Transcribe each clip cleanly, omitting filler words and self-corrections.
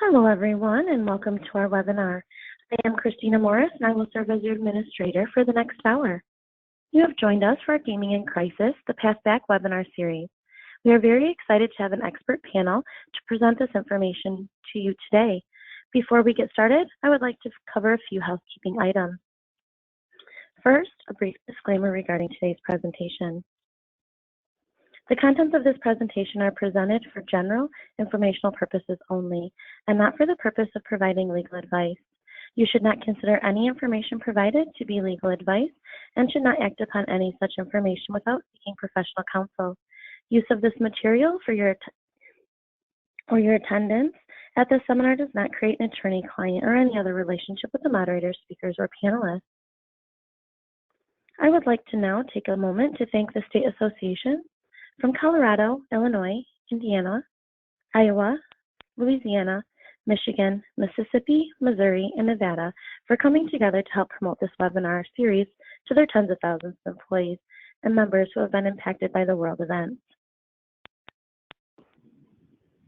Hello, everyone, and welcome to our webinar. I am Christina Morris, and I will serve as your administrator for the next hour. You have joined us for our Gaming in Crisis, the Path Back webinar series. We are very excited to have an expert panel to present this information to you today. Before we get started, I would like to cover a few housekeeping items. First, a brief disclaimer regarding today's presentation. The contents of this presentation are presented for general informational purposes only and not for the purpose of providing legal advice. You should not consider any information provided to be legal advice and should not act upon any such information without seeking professional counsel. Use of this material for your attendance at this seminar does not create an attorney-client or any other relationship with the moderators, speakers, or panelists. I would like to now take a moment to thank the state associations from Colorado, Illinois, Indiana, Iowa, Louisiana, Michigan, Mississippi, Missouri, and Nevada for coming together to help promote this webinar series to their tens of thousands of employees and members who have been impacted by the world events.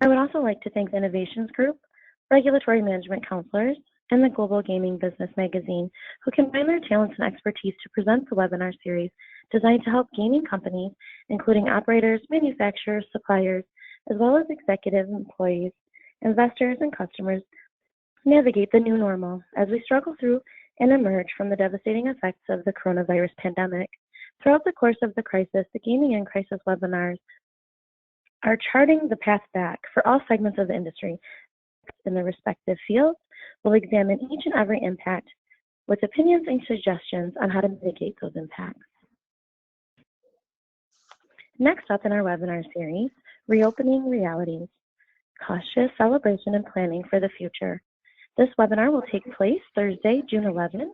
I would also like to thank the Innovations Group, Regulatory Management Counselors, and the Global Gaming Business Magazine, who combine their talents and expertise to present the webinar series designed to help gaming companies, including operators, manufacturers, suppliers, as well as executives, employees, investors, and customers, navigate the new normal as we struggle through and emerge from the devastating effects of the coronavirus pandemic. Throughout the course of the crisis, the Gaming in Crisis webinars are charting the path back for all segments of the industry in their respective fields. We'll examine each and every impact with opinions and suggestions on how to mitigate those impacts. Next up in our webinar series, Reopening Realities, Cautious Celebration and Planning for the Future. This webinar will take place Thursday, June 11th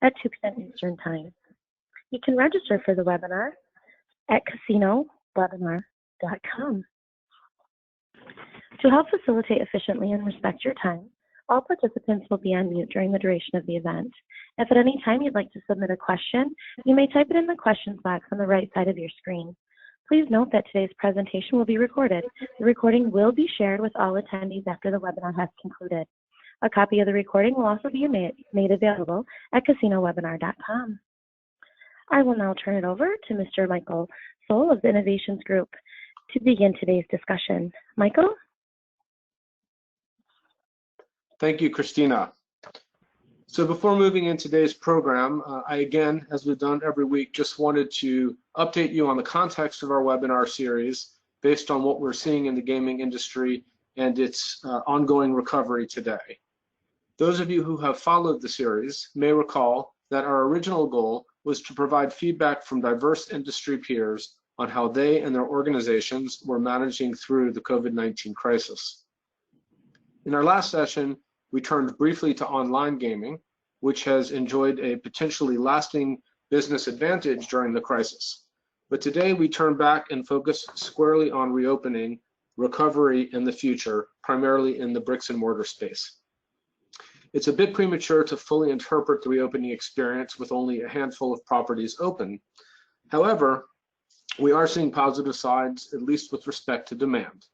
at 2 p.m. Eastern Time. You can register for the webinar at casinowebinar.com. To help facilitate efficiently and respect your time, all participants will be on mute during the duration of the event. If at any time you'd like to submit a question, you may type it in the questions box on the right side of your screen. Please note that today's presentation will be recorded. The recording will be shared with all attendees after the webinar has concluded. A copy of the recording will also be made available at casinowebinar.com. I will now turn it over to Mr. Michael Soul of the Innovations Group to begin today's discussion. Michael? Thank you, Christina. So before moving in today's program, I again, as we've done every week, just wanted to update you on the context of our webinar series based on what we're seeing in the gaming industry and its ongoing recovery today. Those of you who have followed the series may recall that our original goal was to provide feedback from diverse industry peers on how they and their organizations were managing through the COVID-19 crisis. In our last session, we turned briefly to online gaming, which has enjoyed a potentially lasting business advantage during the crisis. But today we turn back and focus squarely on reopening, recovery in the future, primarily in the bricks and mortar space. It's a bit premature to fully interpret the reopening experience with only a handful of properties open. However, we are seeing positive signs, at least with respect to demand.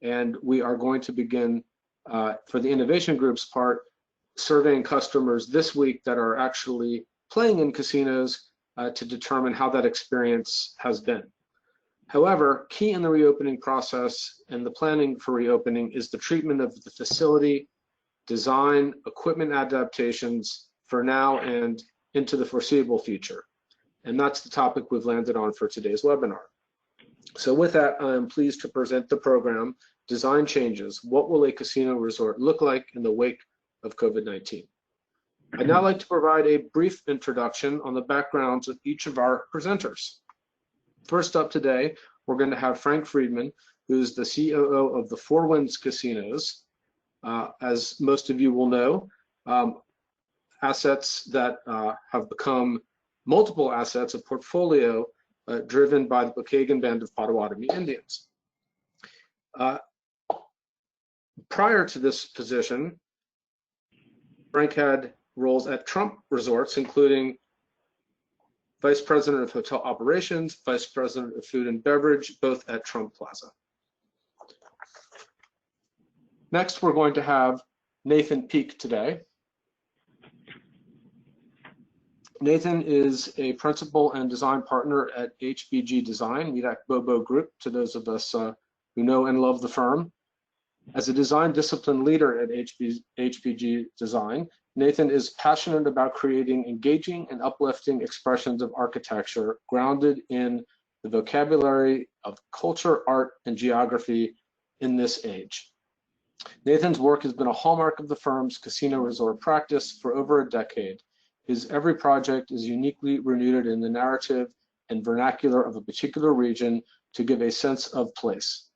And we are going to begin for the Innovation Group's part, surveying customers this week that are actually playing in casinos to determine how that experience has been. However, key in the reopening process and the planning for reopening is the treatment of the facility, design, equipment adaptations for now and into the foreseeable future. And that's the topic we've landed on for today's webinar. So with that, I am pleased to present the program, Design Changes. What will a casino resort look like in the wake of COVID-19? I'd now like to provide a brief introduction on the backgrounds of each of our presenters. First up today, we're going to have Frank Friedman, who's the COO of the Four Winds Casinos. As most of you will know, assets that have become multiple assets, a portfolio driven by the Waukegan Band of Potawatomi Indians. Prior to this position, Frank had roles at Trump Resorts, including Vice President of Hotel Operations, Vice President of Food and Beverage, both at Trump Plaza. Next, we're going to have Nathan Peak today. Nathan is a principal and design partner at HBG Design, Midak Bobo Group, to those of us who know and love the firm. As a design discipline leader at HBG Design, Nathan is passionate about creating engaging and uplifting expressions of architecture grounded in the vocabulary of culture, art, and geography in this age. Nathan's work has been a hallmark of the firm's casino resort practice for over a decade. His every project is uniquely rooted in the narrative and vernacular of a particular region to give a sense of place.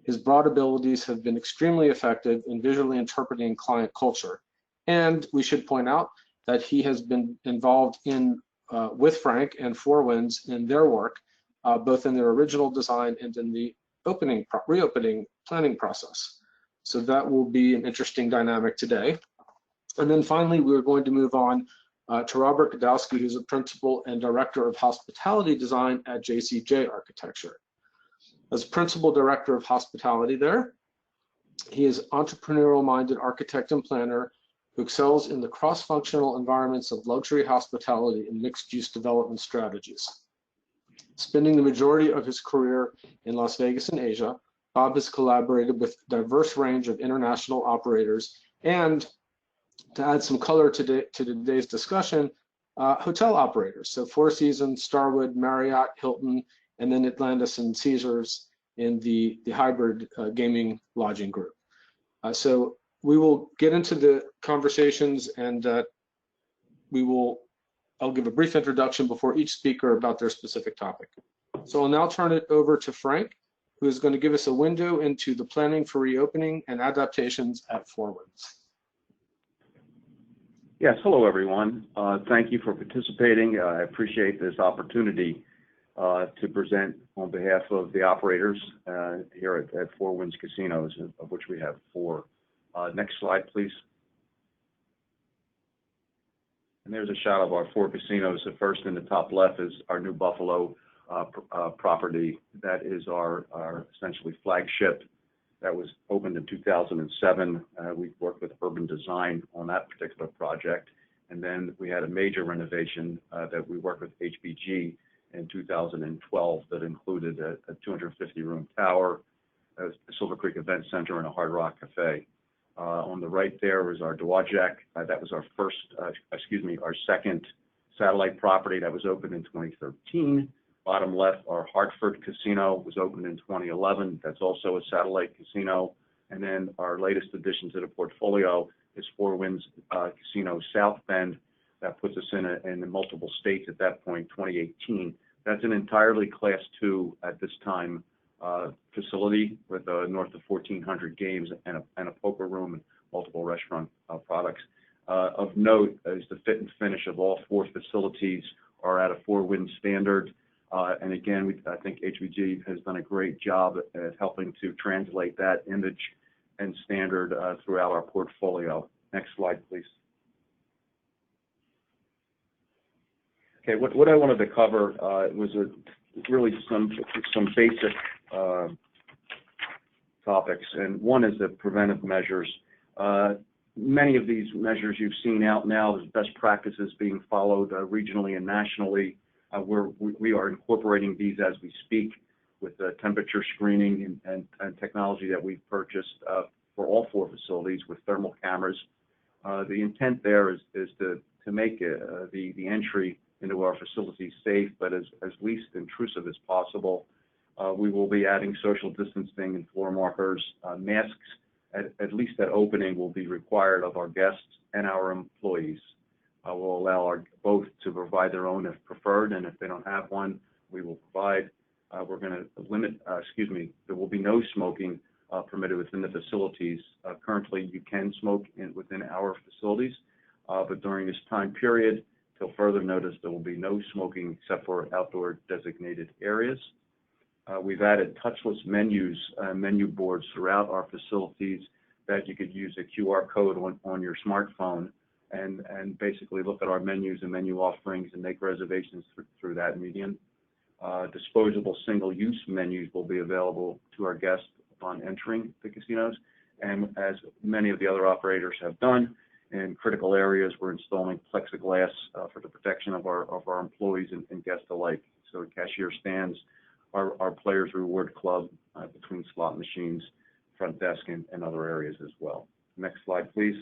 His broad abilities have been extremely effective in visually interpreting client culture. And we should point out that he has been involved in, with Frank and Four Winds in their work, both in their original design and in the reopening planning process. So that will be an interesting dynamic today. And then finally, we're going to move on to Robert Godowski, who's a principal and director of hospitality design at JCJ Architecture. As principal director of hospitality there, he is entrepreneurial-minded architect and planner who excels in the cross-functional environments of luxury hospitality and mixed-use development strategies. Spending the majority of his career in Las Vegas and Asia, Bob has collaborated with a diverse range of international operators and, to add some color to today's discussion, hotel operators. So Four Seasons, Starwood, Marriott, Hilton, and then Atlantis and Caesars in the hybrid gaming lodging group. So we will get into the conversations, and I'll give a brief introduction before each speaker about their specific topic. So I'll now turn it over to Frank, who is going to give us a window into the planning for reopening and adaptations at Four Winds. Yes, hello everyone. Thank you for participating. I appreciate this opportunity to present on behalf of the operators here at Four Winds Casinos, of which we have 4. Next slide, please. And there's a shot of our 4 casinos. The first in the top left is our New Buffalo property. That is our essentially flagship. That was opened in 2007. We worked with Urban Design on that particular project. And then we had a major renovation that we worked with HBG in 2012 that included a 250-room tower, a Silver Creek Event Center, and a Hard Rock Cafe. On the right there was our Dowagiac. That was our our second satellite property that was opened in 2013. Bottom left, our Hartford Casino was opened in 2011. That's also a satellite casino. And then our latest addition to the portfolio is Four Winds Casino South Bend. That puts us in multiple states at that point, 2018. That's an entirely Class 2 at this time facility with north of 1,400 games and a poker room and multiple restaurant products. Of note is the fit and finish of all 4 facilities are at a Four Winds standard. And again, I think HBG has done a great job at helping to translate that image and standard throughout our portfolio. Next slide, please. Okay, what I wanted to cover was really some basic topics, and one is the preventive measures. Many of these measures you've seen out now as best practices being followed regionally and nationally. We are incorporating these as we speak with the temperature screening and technology that we've purchased for all 4 facilities with thermal cameras. The intent there is to make the entry into our facilities safe, but as least intrusive as possible. We will be adding social distancing and floor markers. Masks, at least at opening, will be required of our guests and our employees. We'll allow both to provide their own if preferred, and if they don't have one, we will provide. We're going to limit, there will be no smoking permitted within the facilities. Currently, you can smoke within our facilities, but during this time period, till further notice, there will be no smoking except for outdoor designated areas. We've added touchless menus, menu boards throughout our facilities that you could use a QR code on your smartphone and basically look at our menus and menu offerings and make reservations through that medium. Disposable single-use menus will be available to our guests upon entering the casinos. And as many of the other operators have done, in critical areas, we're installing plexiglass for the protection of our employees and guests alike. So cashier stands, our Players Reward Club between slot machines, front desk, and other areas as well. Next slide, please.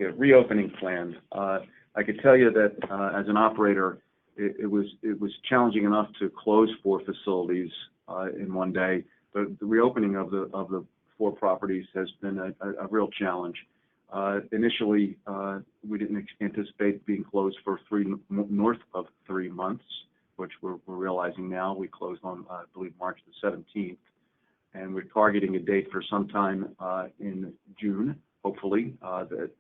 Okay, reopening plan. I could tell you that as an operator, it was challenging enough to close 4 facilities in one day, but the reopening of the 4 properties has been a real challenge. Initially, we didn't anticipate being closed for north of 3 months, which we're realizing now. We closed on, I believe, March the 17th, and we're targeting a date for sometime in June, hopefully,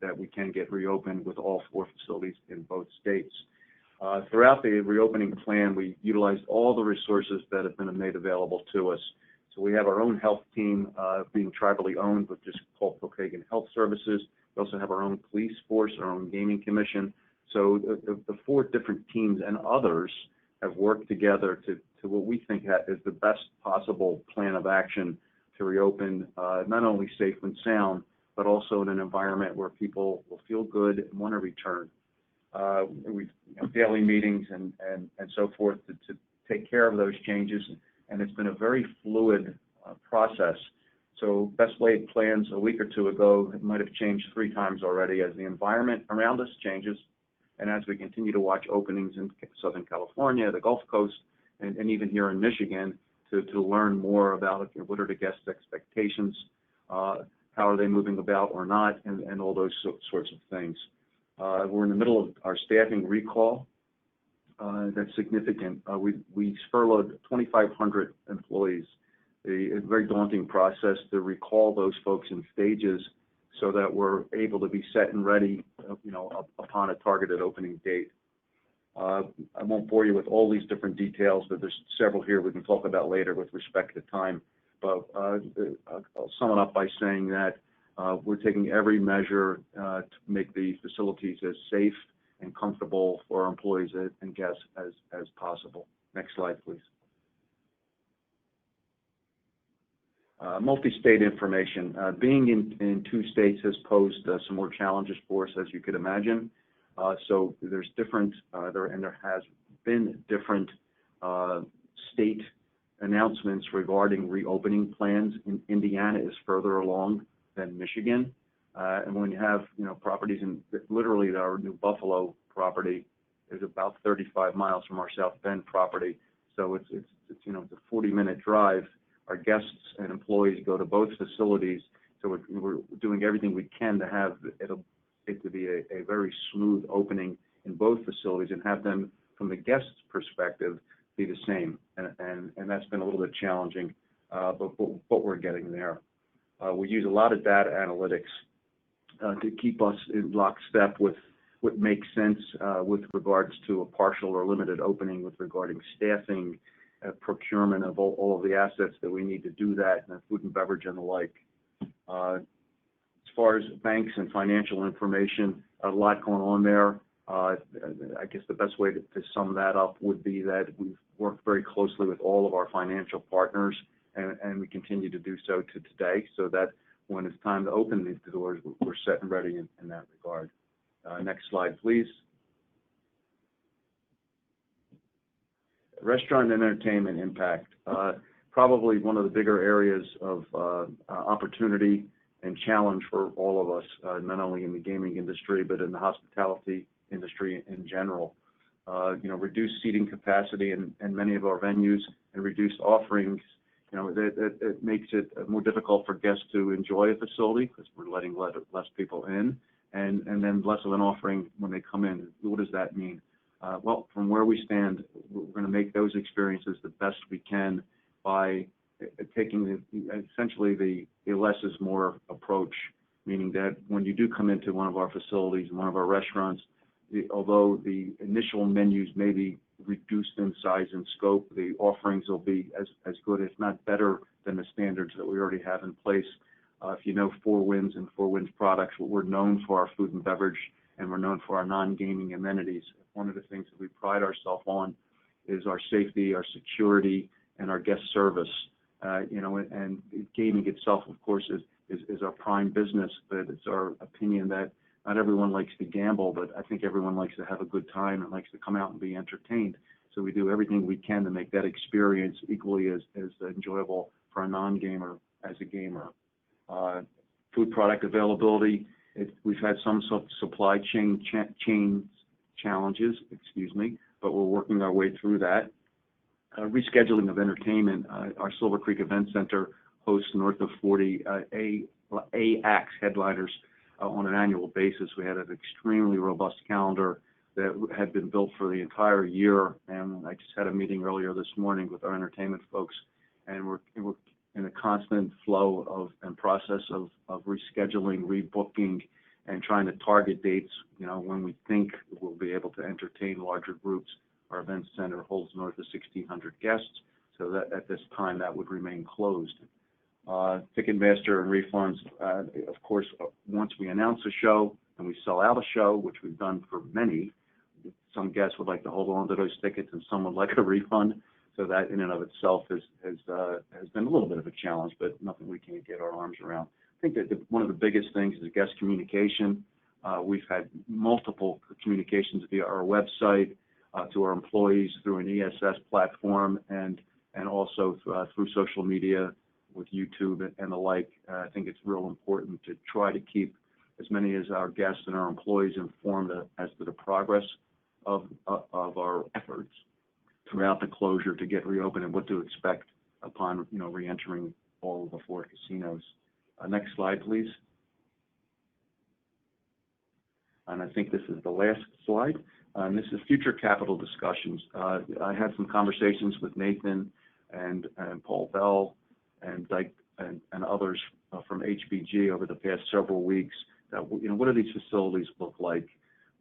that we can get reopened with all 4 facilities in both states. Throughout the reopening plan, we utilized all the resources that have been made available to us. So we have our own health team being tribally owned, which is called Pokagon Health Services. We also have our own police force, our own gaming commission. So the 4 different teams and others have worked together to what we think is the best possible plan of action to reopen not only safe and sound, but also in an environment where people will feel good and want to return. We have daily meetings and so forth to take care of those changes, and it's been a very fluid process. So best laid plans a week or 2 ago might have changed 3 times already as the environment around us changes, and as we continue to watch openings in Southern California, the Gulf Coast, and even here in Michigan to learn more about what are the guest expectations, how are they moving about or not, and all those sorts of things. We're in the middle of our staffing recall. That's significant. We furloughed 2,500 employees. A very daunting process to recall those folks in stages so that we're able to be set and ready, upon a targeted opening date. I won't bore you with all these different details, but there's several here we can talk about later with respect to time. But I'll sum it up by saying that we're taking every measure to make the facilities as safe and comfortable for our employees and guests as possible. Next slide, please. Multi-state information. Being in 2 states has posed some more challenges for us, as you could imagine. So there's different, there has been different state announcements regarding reopening plans. Indiana is further along than Michigan. And when you have, properties in literally our New Buffalo property is about 35 miles from our South Bend property. So it's a 40-minute drive. Our guests and employees go to both facilities. So we're doing everything we can to have it to be a very smooth opening in both facilities and have them, from the guest's perspective, be the same. And that's been a little bit challenging, but we're getting there. We use a lot of data analytics to keep us in lockstep with what makes sense with regards to a partial or limited opening with regarding staffing, procurement of all of the assets that we need to do that, and food and beverage and the like. As far as banks and financial information, a lot going on there. I guess the best way to sum that up would be that we've worked very closely with all of our financial partners, and we continue to do so to today, so that when it's time to open these doors, we're set and ready in that regard. Next slide, please. Restaurant and entertainment impact. Probably one of the bigger areas of opportunity and challenge for all of us, not only in the gaming industry, but in the hospitality industry in general. Reduced seating capacity in many of our venues and reduced offerings, it makes it more difficult for guests to enjoy a facility because we're letting less people in, and then less of an offering when they come in. What does that mean? Well, from where we stand, we're going to make those experiences the best we can by taking essentially the less is more approach, meaning that when you do come into one of our facilities, one of our restaurants, although the initial menus may be reduced in size and scope, the offerings will be as good, if not better, than the standards that we already have in place. If you know Four Winds and Four Winds products, we're known for our food and beverage, and we're known for our non-gaming amenities. One of the things that we pride ourselves on is our safety, our security, and our guest service. and gaming itself, of course, is our prime business, but it's our opinion that not everyone likes to gamble, but I think everyone likes to have a good time and likes to come out and be entertained. So we do everything we can to make that experience equally as enjoyable for a non-gamer as a gamer. Food product availability, we've had some supply chain challenges, but we're working our way through that. Rescheduling of entertainment, our Silver Creek Event Center hosts north of 40 A-acts headliners on an annual basis. We had an extremely robust calendar that had been built for the entire year, and I just had a meeting earlier this morning with our entertainment folks, and we're in a constant flow and process of rescheduling, rebooking, and trying to target dates, when we think we'll be able to entertain larger groups. Our event center holds north of 1,600 guests, so that at this time that would remain closed. Ticketmaster and refunds, of course, once we announce a show and we sell out a show, which we've done for many, some guests would like to hold on to those tickets and some would like a refund. So that in and of itself has been a little bit of a challenge, but nothing we can't get our arms around. I think that one of the biggest things is guest communication. We've had multiple communications via our website, to our employees through an ESS platform, and also through social media with YouTube and the like. I think it's real important to try to keep as many as our guests and our employees informed as to the progress of our efforts throughout the closure to get reopened and what to expect upon re-entering all of the 4 casinos. Next slide, please. And I think this is the last slide. This is future capital discussions. I had some conversations with Nathan and Paul Bell and Dyke and others from HBG over the past several weeks. That what do these facilities look like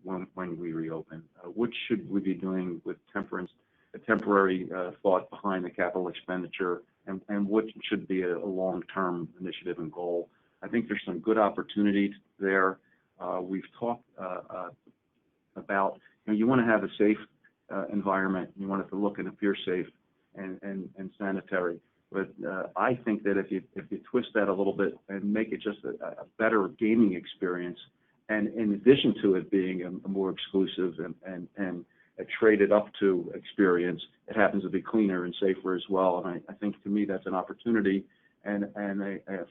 when we reopen? What should we be doing with a temporary thought behind the capital expenditure, and what should be a long-term initiative and goal? I think there's some good opportunities there. We've talked about you want to have a safe environment. You want it to look and appear safe and sanitary. But I think that if you twist that a little bit and make it just a better gaming experience, and in addition to it being a more exclusive and a traded up to experience, it happens to be cleaner and safer as well. And I think to me that's an opportunity, and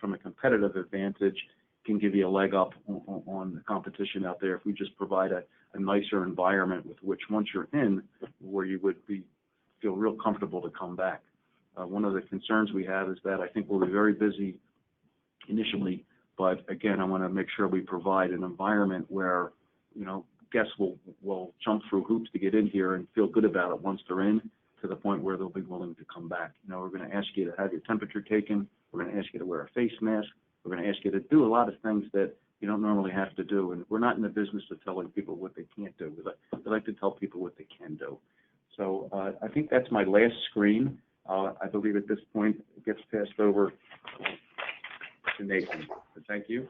from a competitive advantage, can give you a leg up on the competition out there if we just provide a nicer environment with which once you're in, where you would feel real comfortable to come back. One of the concerns we have is that I think we'll be very busy initially, but again, I want to make sure we provide an environment where guests will jump through hoops to get in here and feel good about it once they're in, to the point where they'll be willing to come back. We're going to ask you to have your temperature taken. We're going to ask you to wear a face mask. We're going to ask you to do a lot of things that you don't normally have to do. And we're not in the business of telling people what they can't do. We like to tell people what they can do. So I think that's my last screen. I believe at this point it gets passed over to Nathan. So thank you.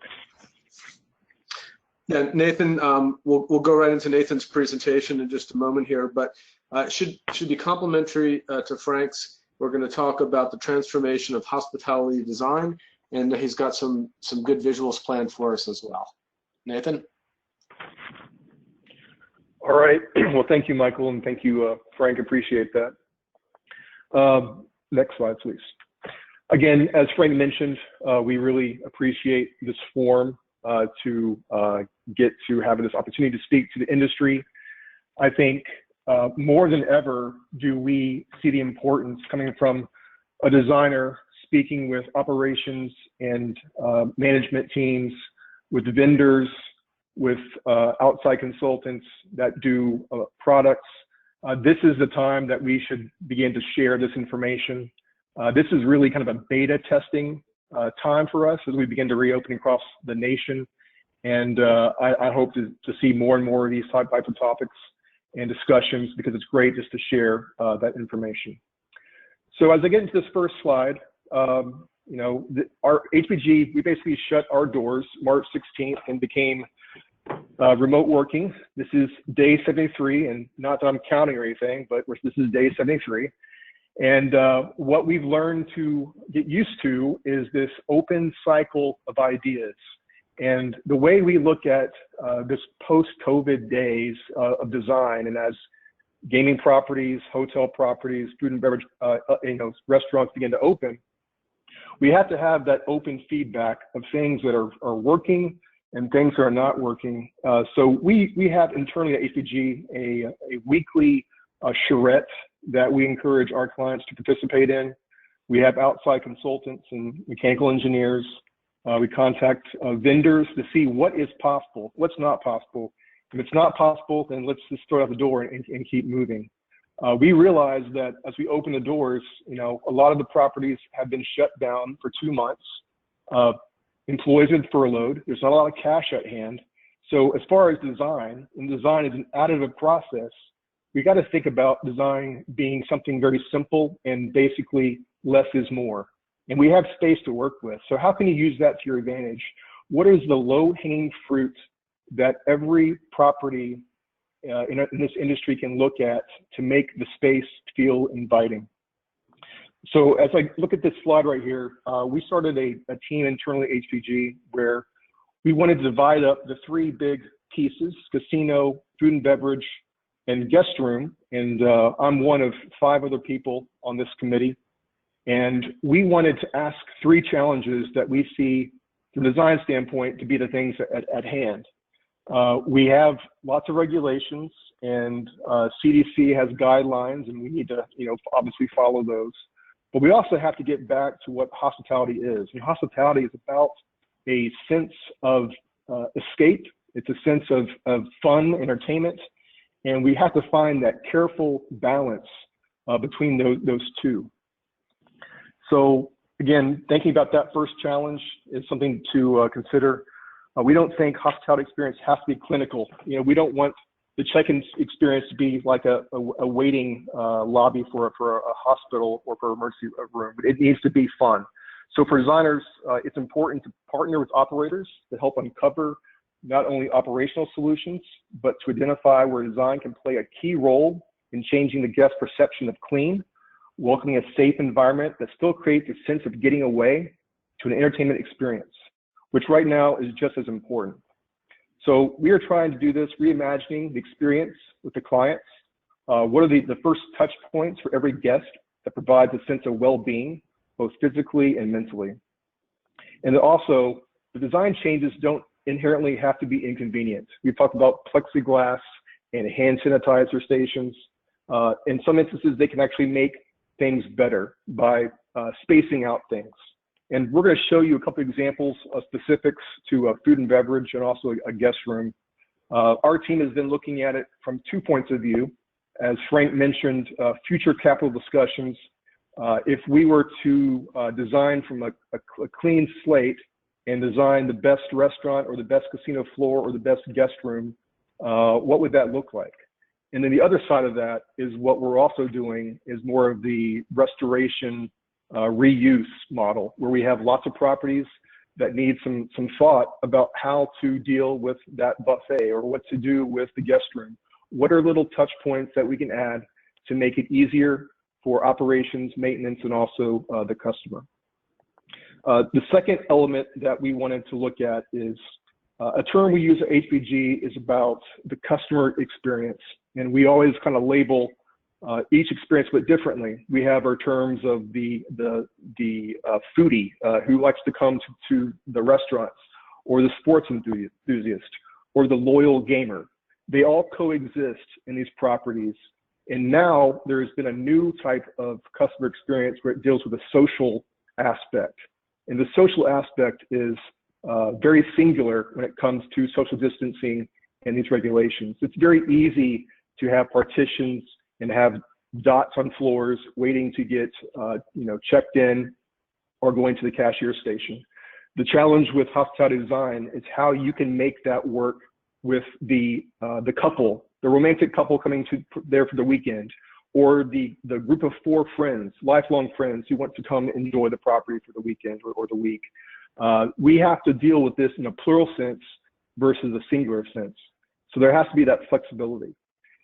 Yeah, Nathan, we'll go right into Nathan's presentation in just a moment here, but it should be complementary to Frank's. We're going to talk about the transformation of hospitality design, and he's got some good visuals planned for us as well. Nathan? All right. Well, thank you, Michael, and thank you, Frank. Appreciate that. Next slide, please. Again, as Frank mentioned, we really appreciate this forum to get to have this opportunity to speak to the industry. I think more than ever do we see the importance coming from a designer speaking with operations and management teams, with vendors, with outside consultants that do products. This is the time that we should begin to share this information. This is really kind of a beta testing time for us as we begin to reopen across the nation. And I hope to see more and more of these types of topics and discussions, because it's great just to share that information. So as I get into this first slide, our HBG, we basically shut our doors March 16th and became remote working. This is day 73, and not that I'm counting or anything, but this is day 73. And what we've learned to get used to is this open cycle of ideas. And the way we look at this post-COVID days of design, and as gaming properties, hotel properties, food and beverage, restaurants begin to open, we have to have that open feedback of things that are working and things that are not working. So we have internally at HPG a weekly charrette that we encourage our clients to participate in. We have outside consultants and mechanical engineers. We contact vendors to see what is possible, what's not possible. If it's not possible, then let's just throw it out the door and keep moving. We realize that as we open the doors, a lot of the properties have been shut down for 2 months. Employees have been furloughed. There's not a lot of cash at hand. So as far as design, and design is an additive process, we got to think about design being something very simple and basically less is more. And we have space to work with. So how can you use that to your advantage? What is the low-hanging fruit that every property in this industry can look at to make the space feel inviting? So as I look at this slide right here, we started a team internally at HPG where we wanted to divide up the 3 big pieces: casino, food and beverage, and guest room. And I'm one of 5 other people on this committee. And we wanted to ask 3 challenges that we see from a design standpoint to be the things at hand. We have lots of regulations, and CDC has guidelines, and we need to, obviously follow those. But we also have to get back to what hospitality is. And hospitality is about a sense of escape. It's a sense of fun, entertainment, and we have to find that careful balance between those 2. So again, thinking about that first challenge is something to consider. We don't think hospitality experience has to be clinical. We don't want the check-in experience to be like a waiting lobby for a hospital or for an emergency room. It needs to be fun. So for designers, it's important to partner with operators to help uncover not only operational solutions, but to identify where design can play a key role in changing the guest perception of clean, welcoming a safe environment that still creates a sense of getting away to an entertainment experience, which right now is just as important. So we are trying to do this, reimagining the experience with the clients. What are the first touch points for every guest that provides a sense of well-being, both physically and mentally? And also, the design changes don't inherently have to be inconvenient. We've talked about plexiglass and hand sanitizer stations. In some instances, they can actually make things better by spacing out things. And we're going to show you a couple examples of specifics to food and beverage and also a guest room. Our team has been looking at it from 2 points of view. As Frank mentioned, future capital discussions. If we were to design from a clean slate and design the best restaurant or the best casino floor or the best guest room, what would that look like? And then the other side of that is what we're also doing is more of the restoration reuse model, where we have lots of properties that need some thought about how to deal with that buffet or what to do with the guest room. What are little touch points that we can add to make it easier for operations, maintenance, and also the customer? The second element that we wanted to look at is a term we use at HPG is about the customer experience. And we always kind of label each experience a bit differently. We have our terms of the foodie who likes to come to the restaurants, or the sports enthusiast, or the loyal gamer. They all coexist in these properties. And now there's been a new type of customer experience where it deals with a social aspect. And the social aspect is very singular when it comes to social distancing and these regulations. It's very easy to have partitions and have dots on floors waiting to get checked in or going to the cashier station. The challenge with hospitality design is how you can make that work with the couple, the romantic couple coming there for the weekend, or the group of 4 friends, lifelong friends who want to come enjoy the property for the weekend or the week. We have to deal with this in a plural sense versus a singular sense. So there has to be that flexibility.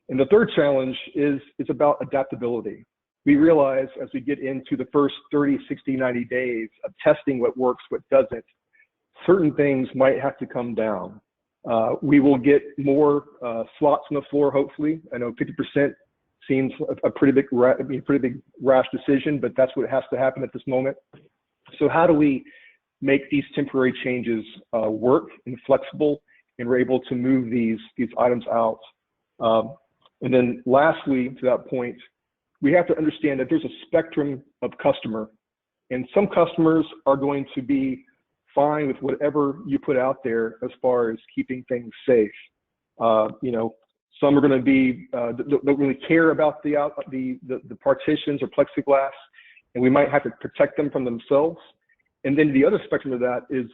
And the third challenge is about adaptability. we realize as we get into the first 30, 60, 90 days of testing what works, what doesn't, certain things might have to come down. We will get more slots on the floor, hopefully. I know 50% seems a pretty big rash decision, but that's what has to happen at this moment. So how do we make these temporary changes work and flexible, and we're able to move these items out? And then lastly, to that point, we have to understand that there's a spectrum of customer, and some customers are going to be fine with whatever you put out there as far as keeping things safe. You know, some are going to be don't really care about the partitions or plexiglass, and we might have to protect them from themselves. And then the other spectrum of that is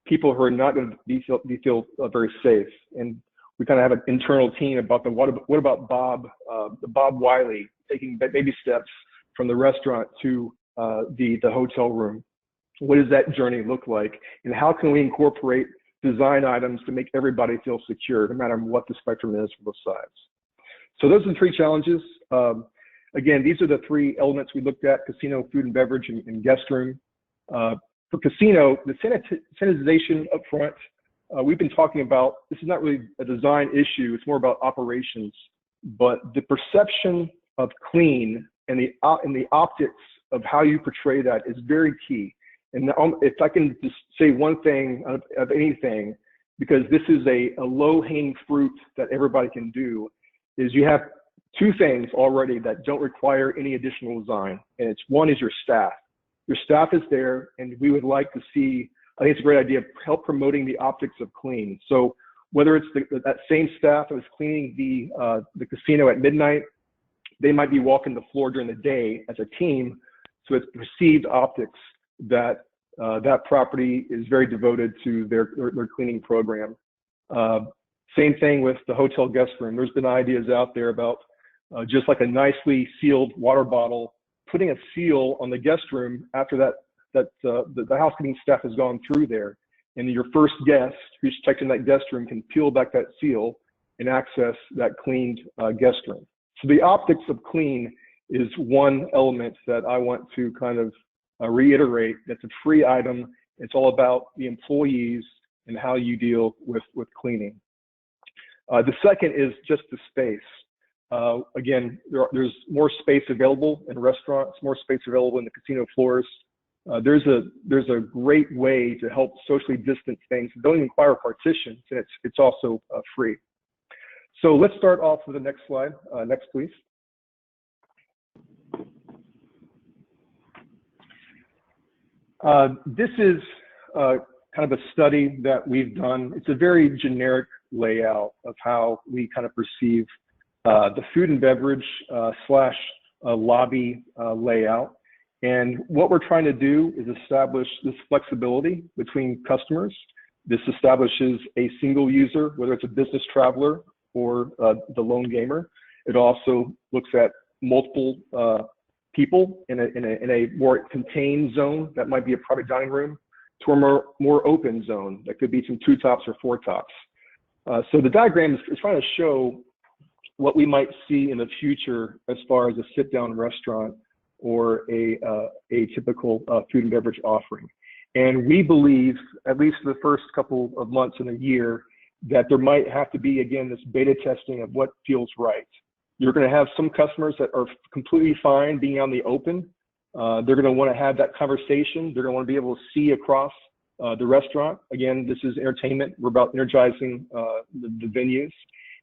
people who are not going to feel very safe. And we kind of have an internal team about what about Bob Wiley taking baby steps from the restaurant to the hotel room? What does that journey look like? And how can we incorporate design items to make everybody feel secure, no matter what the spectrum is for both sides? So those are the three challenges. Again, these are the three elements we looked at: casino, food and beverage, and guest room. For casino, the sanitization up front, we've been talking about, this is not really a design issue, it's more about operations, but the perception of clean and the optics of how you portray that is very key. And if I can just say one thing of anything, because this is a low-hanging fruit that everybody can do, is you have two things already that don't require any additional design. And one is your staff. Your staff is there, and we would like to see, I think it's a great idea, help promoting the optics of clean. So whether it's that same staff that was cleaning the casino at midnight, they might be walking the floor during the day as a team, so it's perceived optics that that property is very devoted to their cleaning program. Same thing with the hotel guest room. There's been ideas out there about just like a nicely sealed water bottle, putting a seal on the guest room after the housekeeping staff has gone through there, and your first guest who's checked in that guest room can peel back that seal and access that cleaned guest room. So the optics of clean is one element that I want to kind of reiterate. That's a free item. It's all about the employees and how you deal with cleaning. The second is just the space. Again, there's more space available in restaurants, more space available in the casino floors. There's a great way to help socially distance things. Don't even require partitions, and it's also free. So let's start off with the next slide. Next, please. This is kind of a study that we've done. It's a very generic layout of how we kind of perceive the food and beverage slash lobby layout. And what we're trying to do is establish this flexibility between customers. This establishes a single user, whether it's a business traveler or the lone gamer. It also looks at multiple people in a more contained zone that might be a private dining room, to a more open zone that could be some 2 tops or 4 tops. So the diagram is trying to show what we might see in the future as far as a sit-down restaurant or a typical food and beverage offering. And we believe, at least for the first couple of months in a year, that there might have to be, again, this beta testing of what feels right. You're going to have some customers that are completely fine being out in the open. They're going to want to have that conversation. They're going to want to be able to see across the restaurant. Again, this is entertainment. We're about energizing the venues.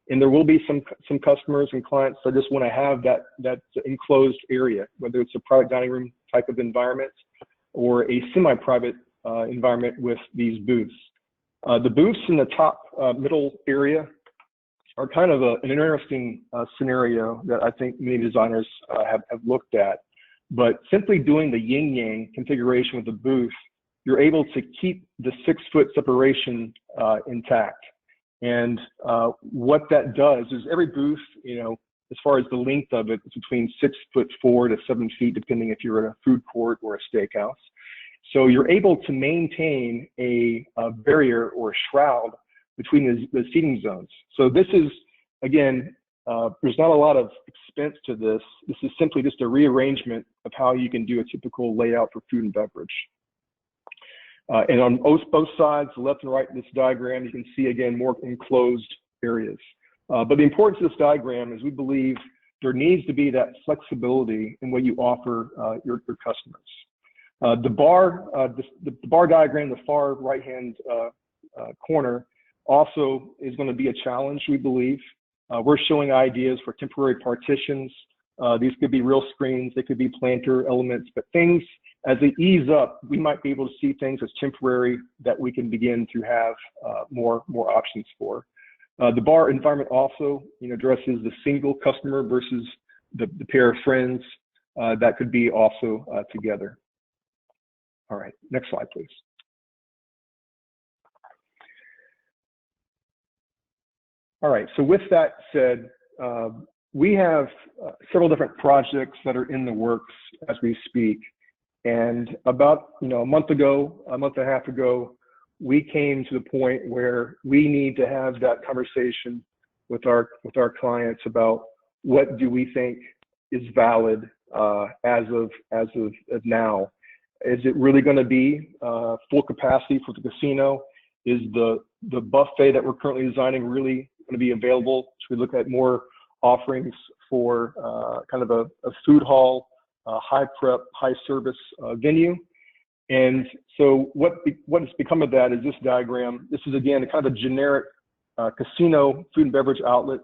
And there will be some customers and clients that just want to have that enclosed area, whether it's a private dining room type of environment or a semi-private environment with these booths. The booths in the top middle area are kind of an interesting scenario that I think many designers have looked at. But simply doing the yin-yang configuration with the booth, you're able to keep the 6-foot separation intact. And what that does is every booth, you know, as far as the length of it, it's between 6'4" to 7 feet, depending if you're in a food court or a steakhouse. So you're able to maintain a barrier or a shroud between the seating zones. So this is, again, there's not a lot of expense to this. This is simply just a rearrangement of how you can do a typical layout for food and beverage. And on both sides, the left and right of this diagram, you can see again more enclosed areas. But the importance of this diagram is we believe there needs to be that flexibility in what you offer your customers. The bar diagram, the far right-hand corner, also is going to be a challenge, we believe. We're showing ideas for temporary partitions. These could be real screens, they could be planter elements, but things, as they ease up, we might be able to see things as temporary that we can begin to have more options for. The bar environment also, addresses the single customer versus the pair of friends that could be also together. All right, next slide, please. All right, so with that said, we have several different projects that are in the works as we speak. And about a month and a half ago, we came to the point where we need to have that conversation with our clients about what do we think is valid as of now. Is it really going to be full capacity for the casino? Is the buffet that we're currently designing really going to be available? Should we look at more offerings for kind of a food hall, high prep, high service venue? And so what has become of that is this diagram. This is again kind of a generic casino food and beverage outlet.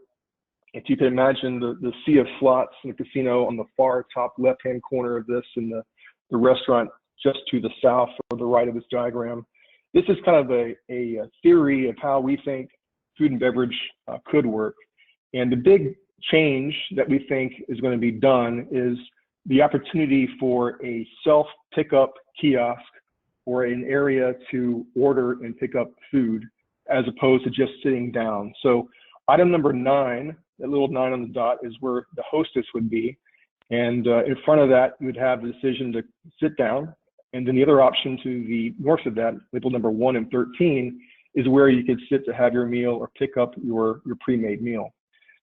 If you can imagine the sea of slots in the casino on the far top left-hand corner of this, and the restaurant just to the south or the right of this diagram. This is kind of a theory of how we think food and beverage could work. And the big change that we think is going to be done is the opportunity for a self-pickup kiosk or an area to order and pick up food as opposed to just sitting down. So item number 9, that little 9 on the dot, is where the hostess would be. And in front of that, you would have the decision to sit down. And then the other option to the north of that, labeled number 1 and 13, is where you could sit to have your meal or pick up your pre-made meal.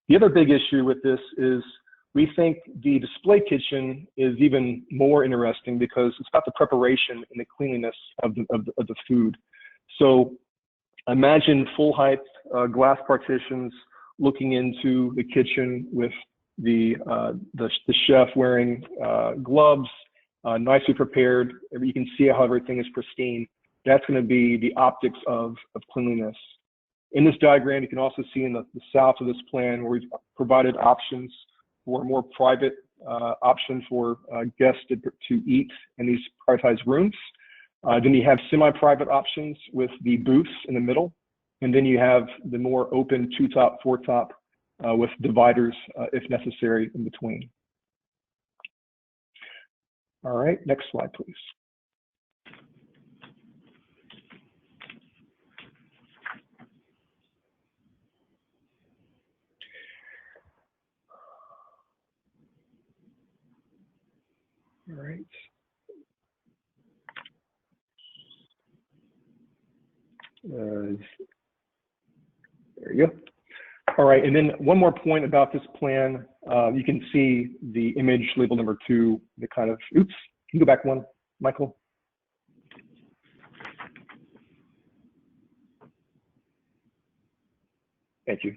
The other big issue with this is we think the display kitchen is even more interesting because it's about the preparation and the cleanliness of the food. So imagine full height glass partitions looking into the kitchen with the chef wearing gloves, nicely prepared. You can see how everything is pristine. That's going to be the optics of cleanliness. In this diagram, you can also see in the south of this plan where we've provided options for a more private option for guests to eat in these privatized rooms. Then you have semi-private options with the booths in the middle. And then you have the more open 2-top, 4-top with dividers if necessary in between. All right, next slide, please. All right. There you go. All right, and then one more point about this plan. You can see the image label number 2, the kind of, oops, can you go back one, Michael? Thank you.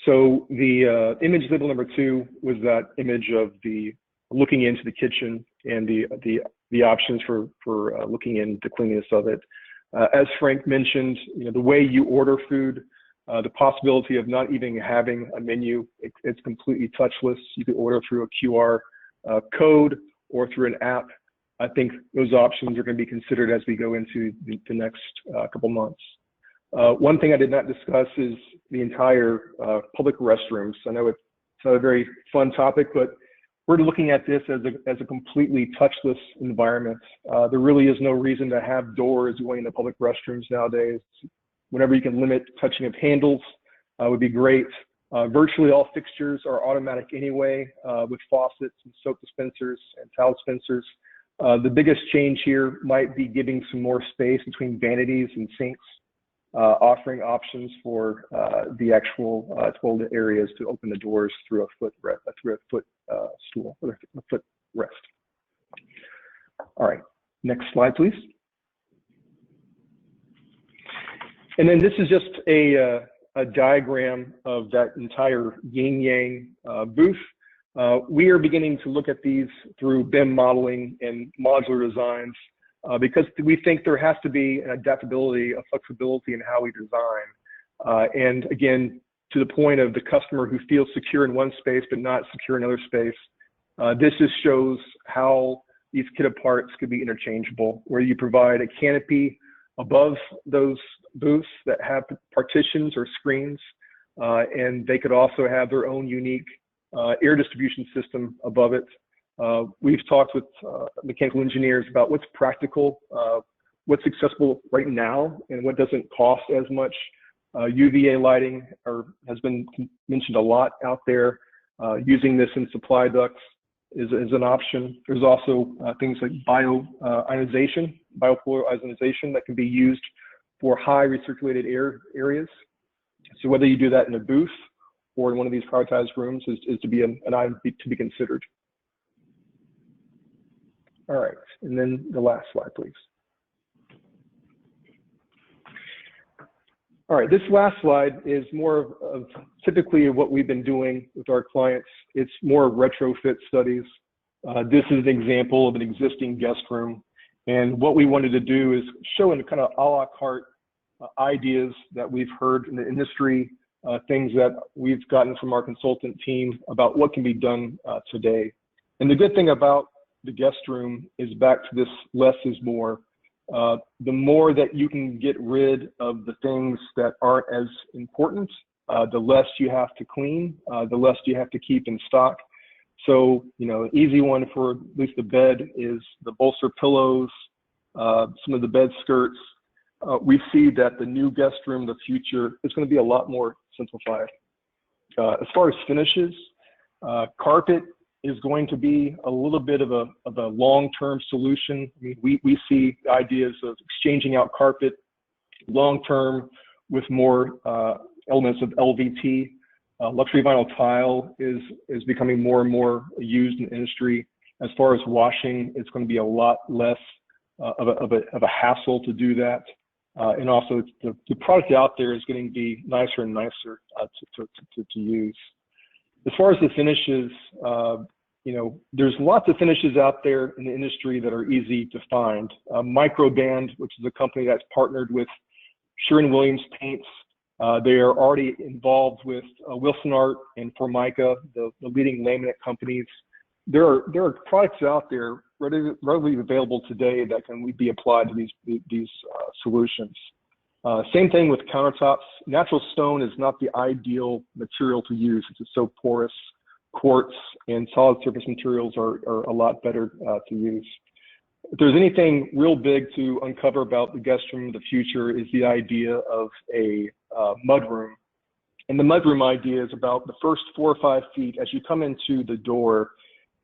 So the image label number 2 was that image of the looking into the kitchen and the options for looking into the cleanliness of it. As Frank mentioned, the way you order food, the possibility of not even having a menu, it's completely touchless. You could order through a QR code or through an app. I think those options are going to be considered as we go into the next couple months. One thing I did not discuss is the entire public restrooms. I know it's not a very fun topic, but we're looking at this as a completely touchless environment. There really is no reason to have doors going into public restrooms nowadays. Whenever you can limit touching of handles would be great. Virtually all fixtures are automatic anyway, with faucets and soap dispensers and towel dispensers. The biggest change here might be giving some more space between vanities and sinks. offering options for the actual toilet areas to open the doors through a foot stool or a foot rest. All right, next slide, please. And then this is just a diagram of that entire yin-yang booth. We are beginning to look at these through BIM modeling and modular designs because we think there has to be an adaptability, a flexibility in how we design. And again, to the point of the customer who feels secure in one space but not secure in another space, this just shows how these kitted parts could be interchangeable, where you provide a canopy above those booths that have partitions or screens, and they could also have their own unique air distribution system above it. We've talked with mechanical engineers about what's practical, what's accessible right now, and what doesn't cost as much. UVA lighting has been mentioned a lot out there. Using this in supply ducts is an option. There's also things like bioionization that can be used for high recirculated air areas. So whether you do that in a booth or in one of these privatized rooms is to be an item to be considered. All right, and then the last slide, please. All right, this last slide is more of typically what we've been doing with our clients. It's more retrofit studies. This is an example of an existing guest room. And what we wanted to do is show in kind of a la carte ideas that we've heard in the industry, things that we've gotten from our consultant team about what can be done today. And the good thing about the guest room is back to this less is more. The more that you can get rid of the things that aren't as important, the less you have to clean, the less you have to keep in stock. So, you know, an easy one for at least the bed is the bolster pillows, some of the bed skirts. We see that the new guest room, the future, is going to be a lot more simplified. As far as finishes, carpet is going to be a little bit of a long-term solution. I mean, we see ideas of exchanging out carpet long-term with more elements of LVT. Luxury vinyl tile is becoming more and more used in the industry. As far as washing, it's going to be a lot less of a hassle to do that. And also the product out there is getting to be nicer and nicer to use. As far as the finishes, you know, there's lots of finishes out there in the industry that are easy to find. Microband, which is a company that's partnered with Sherwin-Williams Paints, they are already involved with Wilson Art and Formica, the leading laminate companies. There are products out there readily available today that can be applied to these solutions. Same thing with countertops. Natural stone is not the ideal material to use. It's so porous. Quartz and solid surface materials are a lot better to use. If there's anything real big to uncover about the guest room of the future is the idea of a mudroom. And the mudroom idea is about the first 4 or 5 feet. As you come into the door,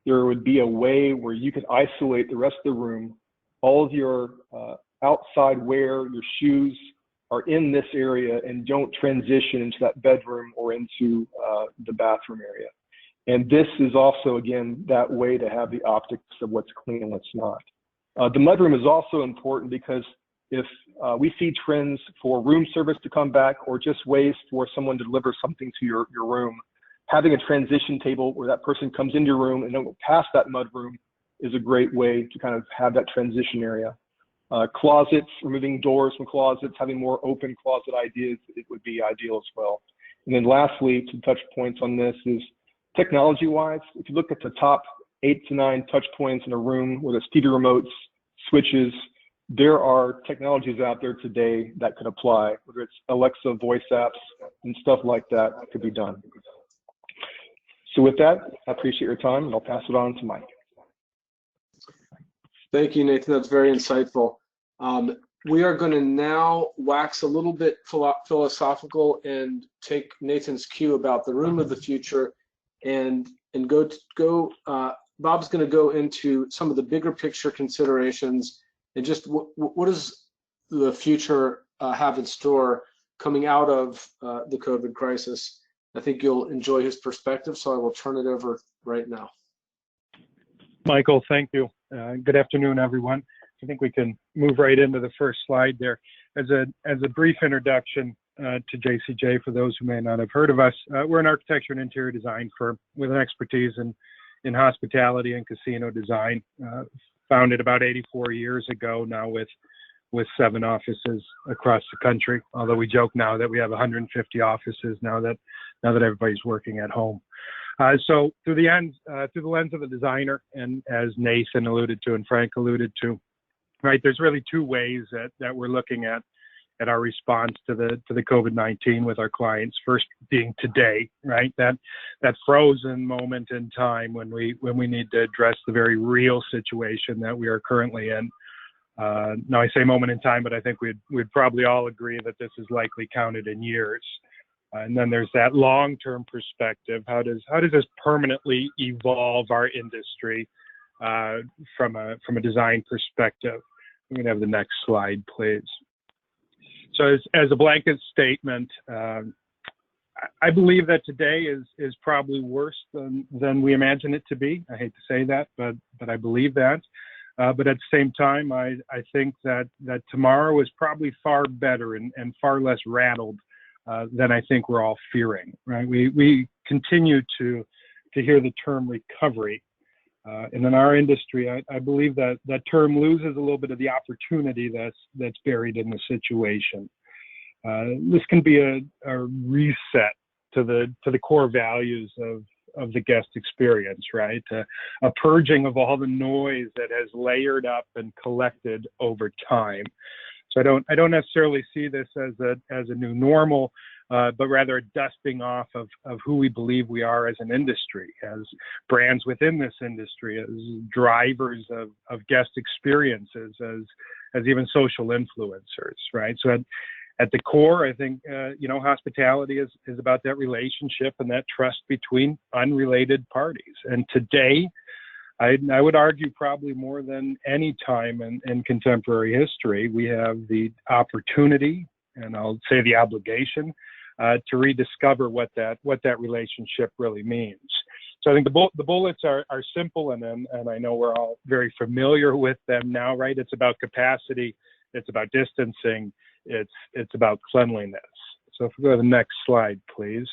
there would be a way where you could isolate the rest of the room. All of your outside wear, your shoes are in this area and don't transition into that bedroom or into the bathroom area. And this is also, again, that way to have the optics of what's clean and what's not. The mudroom is also important because if we see trends for room service to come back or just ways for someone to deliver something to your room, having a transition table where that person comes into your room and don't go past that mudroom is a great way to kind of have that transition area. Closets, removing doors from closets, having more open closet ideas, it would be ideal as well. And then lastly, to touch points on this is technology-wise, if you look at the top 8 to 9 touch points in a room, whether it's TV remotes, switches, there are technologies out there today that could apply, whether it's Alexa voice apps and stuff like that could be done. So with that, I appreciate your time, and I'll pass it on to Mike. Thank you, Nathan. That's very insightful. We are going to now wax a little bit philosophical and take Nathan's cue about the room of the future and Bob's going to go into some of the bigger picture considerations and just what does the future have in store coming out of the COVID crisis. I think you'll enjoy his perspective, so I will turn it over right now. Michael, thank you. Good afternoon, everyone. I think we can move right into the first slide there. As a brief introduction to JCJ, for those who may not have heard of us, we're an architecture and interior design firm with an expertise in hospitality and casino design. Founded about 84 years ago now with 7 offices across the country, although we joke now that we have 150 offices now that everybody's working at home. So through the lens of the designer, and as Nathan alluded to and Frank alluded to, right, there's really 2 ways that we're looking at our response to the COVID-19 with our clients. First being today, right, that frozen moment in time when we need to address the very real situation that we are currently in. Now I say moment in time, but I think we'd probably all agree that this is likely counted in years. And then there's that long-term perspective. How does this permanently evolve our industry from a design perspective? I'm going to have the next slide, please. So as a blanket statement, I believe that today is probably worse than we imagine it to be. I hate to say that, but I believe that. But at the same time, I think that tomorrow is probably far better and far less rattled than I think we're all fearing, right? We continue to hear the term recovery. And in our industry, I believe that term loses a little bit of the opportunity that's buried in the situation. This can be a reset to the core values of the guest experience, right? A purging of all the noise that has layered up and collected over time. So I don't necessarily see this as a new normal, but rather a dusting off of who we believe we are as an industry, as brands within this industry, as drivers of guest experiences, as even social influencers, right? So at the core, I think, hospitality is about that relationship and that trust between unrelated parties. And today, I would argue probably more than any time in contemporary history, we have the opportunity, and I'll say the obligation, to rediscover what that relationship really means. So I think the bullets are simple, and I know we're all very familiar with them now, right? It's about capacity, it's about distancing, it's about cleanliness. So if we go to the next slide, please.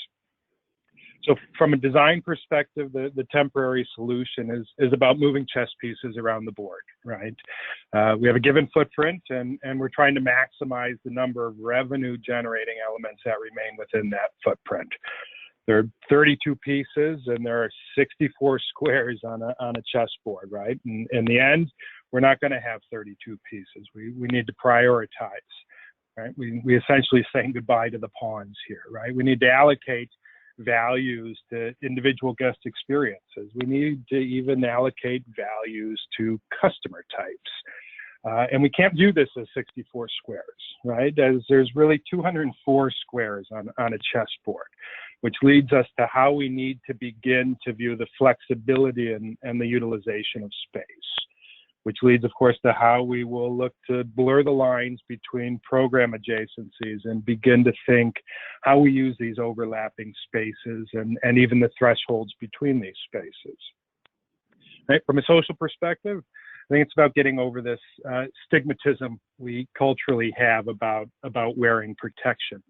So from a design perspective, the temporary solution is about moving chess pieces around the board, right? We have a given footprint, and we're trying to maximize the number of revenue generating elements that remain within that footprint. There are 32 pieces, and there are 64 squares on a chessboard, right? And in the end, we're not going to have 32 pieces. We need to prioritize, right? We essentially saying goodbye to the pawns here, right? We need to allocate values to individual guest experiences. We need to even allocate values to customer types. And we can't view this as 64 squares, right? As there's really 204 squares on a chessboard, which leads us to how we need to begin to view the flexibility and the utilization of space, which leads, of course, to how we will look to blur the lines between program adjacencies and begin to think how we use these overlapping spaces and even the thresholds between these spaces. Right? From a social perspective, I think it's about getting over this stigmatism we culturally have about wearing protection.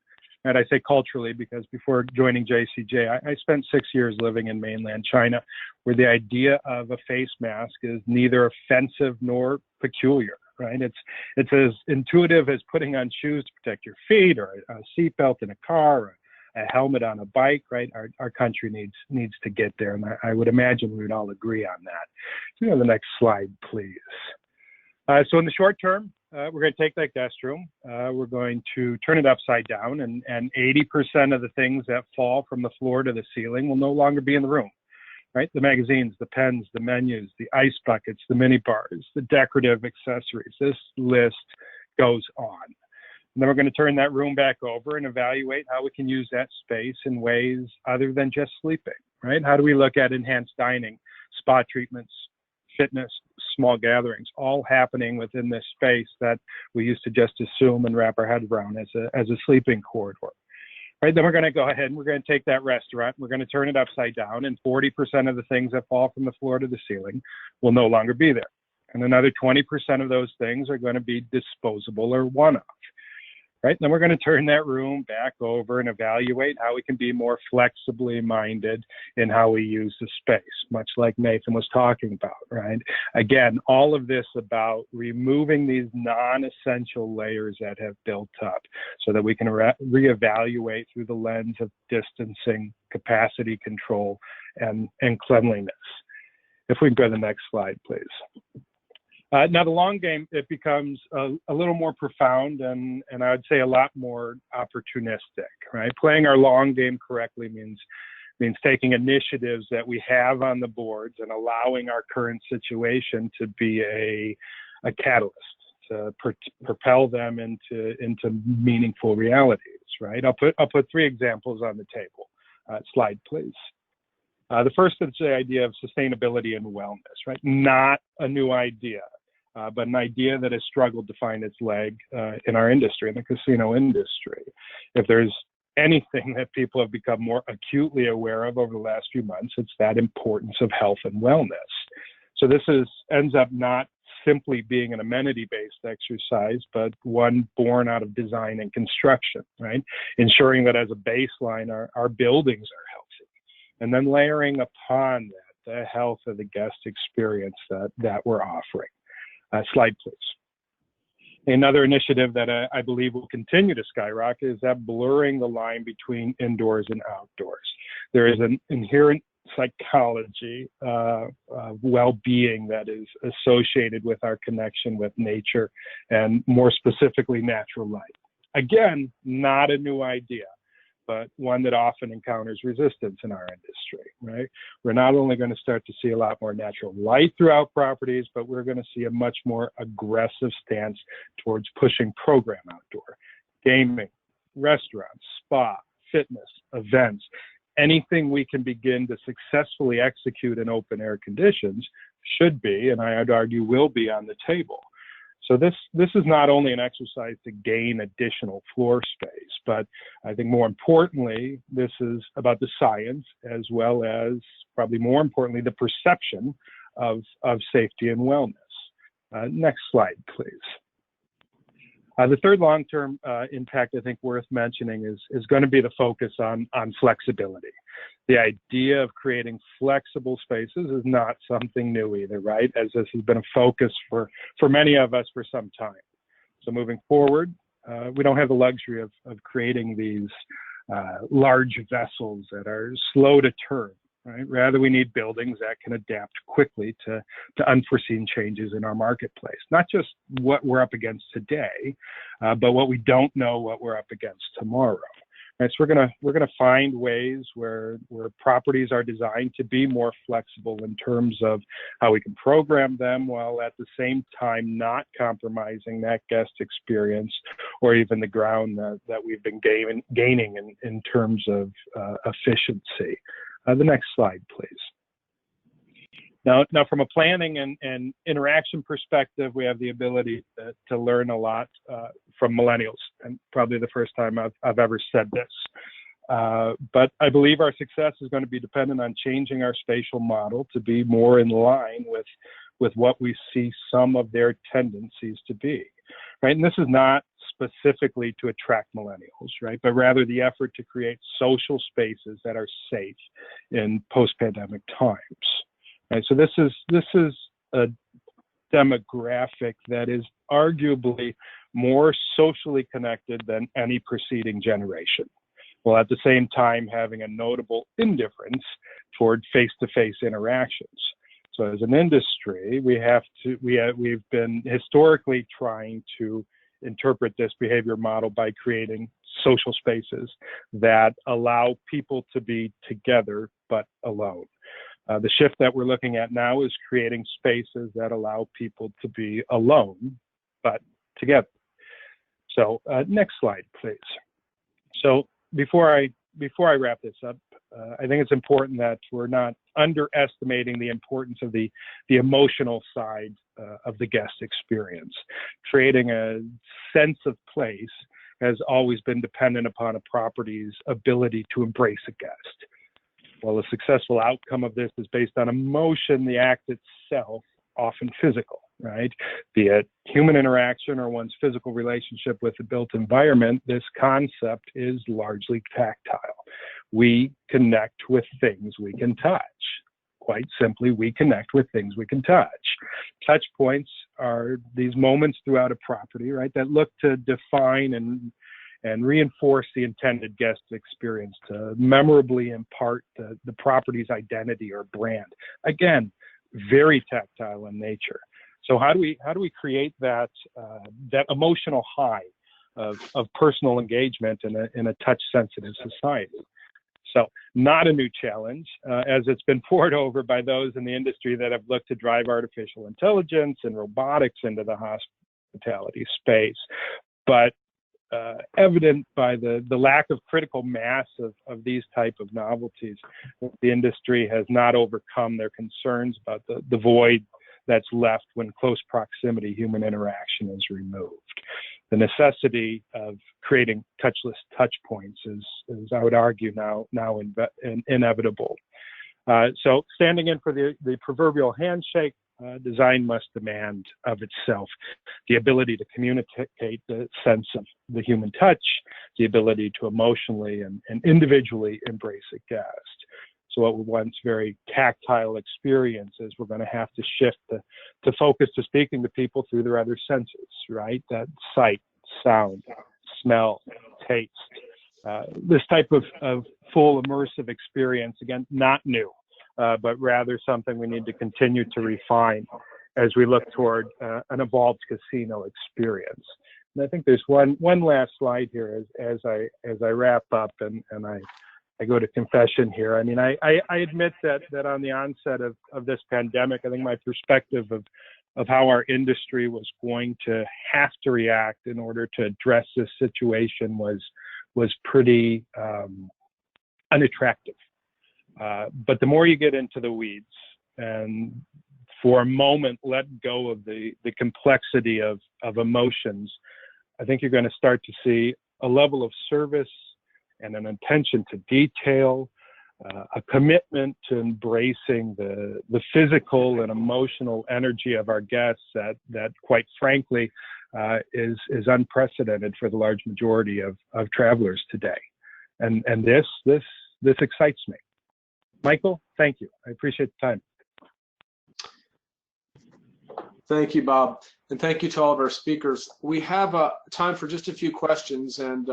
And I say culturally because before joining JCJ, I spent 6 years living in mainland China, where the idea of a face mask is neither offensive nor peculiar, right? It's as intuitive as putting on shoes to protect your feet, or a seatbelt in a car, or a helmet on a bike, right? Our country needs to get there, and I would imagine we would all agree on that. So, the next slide, please. So in the short term, we're going to take that guest room. We're going to turn it upside down, and 80% of the things that fall from the floor to the ceiling will no longer be in the room, right? The magazines, the pens, the menus, the ice buckets, the mini bars, the decorative accessories. This list goes on. And then we're going to turn that room back over and evaluate how we can use that space in ways other than just sleeping, right? How do we look at enhanced dining, spa treatments, fitness, small gatherings, all happening within this space that we used to just assume and wrap our head around as a sleeping corridor. Right, then we're going to go ahead and we're going to take that restaurant, we're going to turn it upside down, and 40% of the things that fall from the floor to the ceiling will no longer be there. And another 20% of those things are going to be disposable or one-off. Right, then we're going to turn that room back over and evaluate how we can be more flexibly minded in how we use the space, much like Nathan was talking about, right? Again, all of this about removing these non-essential layers that have built up so that we can reevaluate through the lens of distancing, capacity control, and cleanliness. If we can go to the next slide, please. Now, the long game, it becomes a little more profound and I would say a lot more opportunistic, right? Playing our long game correctly means taking initiatives that we have on the boards and allowing our current situation to be a catalyst to propel them into meaningful realities, right? I'll put 3 examples on the table. Slide, please. The first is the idea of sustainability and wellness, right? Not a new idea. But an idea that has struggled to find its leg in our industry, in the casino industry. If there's anything that people have become more acutely aware of over the last few months, it's that importance of health and wellness. So this ends up not simply being an amenity-based exercise, but one born out of design and construction, right? Ensuring that as a baseline, our buildings are healthy. And then layering upon that, the health of the guest experience that we're offering. Slide, please. Another initiative that I believe will continue to skyrocket is that blurring the line between indoors and outdoors. There is an inherent psychology of well-being that is associated with our connection with nature and more specifically natural light. Again, not a new idea, but one that often encounters resistance in our industry, right? We're not only going to start to see a lot more natural light throughout properties, but we're going to see a much more aggressive stance towards pushing program outdoor. Gaming, restaurants, spa, fitness, events, anything we can begin to successfully execute in open air conditions should be, and I'd argue will be, on the table. So this is not only an exercise to gain additional floor space, but I think more importantly, this is about the science as well as, probably more importantly, the perception of safety and wellness. Next slide, please. The third long-term impact I think worth mentioning is going to be the focus on flexibility. The idea of creating flexible spaces is not something new either, right? As this has been a focus for many of us for some time. So moving forward, we don't have the luxury of creating these large vessels that are slow to turn, right? Rather, we need buildings that can adapt quickly to unforeseen changes in our marketplace. Not just what we're up against today, but what we don't know what we're up against tomorrow. Right, so we're gonna find ways where properties are designed to be more flexible in terms of how we can program them, while at the same time not compromising that guest experience or even the ground that we've been gaining in terms of efficiency. The next slide, please. Now from a planning and interaction perspective, we have the ability to learn a lot from millennials, and probably the first time I've ever said this. But I believe our success is going to be dependent on changing our spatial model to be more in line with what we see some of their tendencies to be, right? And this is not specifically to attract millennials, right? But rather the effort to create social spaces that are safe in post-pandemic times. Right, so this is a demographic that is arguably more socially connected than any preceding generation, while at the same time having a notable indifference toward face-to-face interactions. So as an industry, we've been historically trying to interpret this behavior model by creating social spaces that allow people to be together but alone. The shift that we're looking at now is creating spaces that allow people to be alone, but together. So next slide, please. So before I wrap this up, I think it's important that we're not underestimating the importance of the emotional side of the guest experience. Creating a sense of place has always been dependent upon a property's ability to embrace a guest. While the successful outcome of this is based on emotion, the act itself often physical, right? Be it human interaction or one's physical relationship with the built environment, this concept is largely tactile. We connect with things we can touch. Quite simply, we connect with things we can touch. Touch points are these moments throughout a property, right, that look to define and reinforce the intended guest experience, to memorably impart the property's identity or brand. Again, very tactile in nature. So how do we create that emotional high of personal engagement in a touch-sensitive society? So not a new challenge, as it's been poured over by those in the industry that have looked to drive artificial intelligence and robotics into the hospitality space, but evident by the lack of critical mass of these type of novelties. The industry has not overcome their concerns about the void that's left when close proximity human interaction is removed. The necessity of creating touchless touch points is I would argue, now inevitable. So standing in for the proverbial handshake, design must demand of itself the ability to communicate the sense of the human touch, the ability to emotionally and individually embrace a guest. So what were once very tactile experiences, we're going to have to shift to focus to speaking to people through their other senses, right? That sight, sound, smell, taste. This type of full immersive experience, again, not new, but rather something we need to continue to refine as we look toward an evolved casino experience. And I think there's one last slide here as I wrap up and I go to confession here. I mean, I admit that on the onset of this pandemic, I think my perspective of how our industry was going to have to react in order to address this situation was pretty unattractive. But the more you get into the weeds and for a moment let go of the complexity of emotions, I think you're going to start to see a level of service and an attention to detail, a commitment to embracing the physical and emotional energy of our guests that quite frankly is unprecedented for the large majority of travelers today. And this excites me. Michael, thank you. I appreciate the time. Thank you, Bob. And thank you to all of our speakers. We have time for just a few questions. And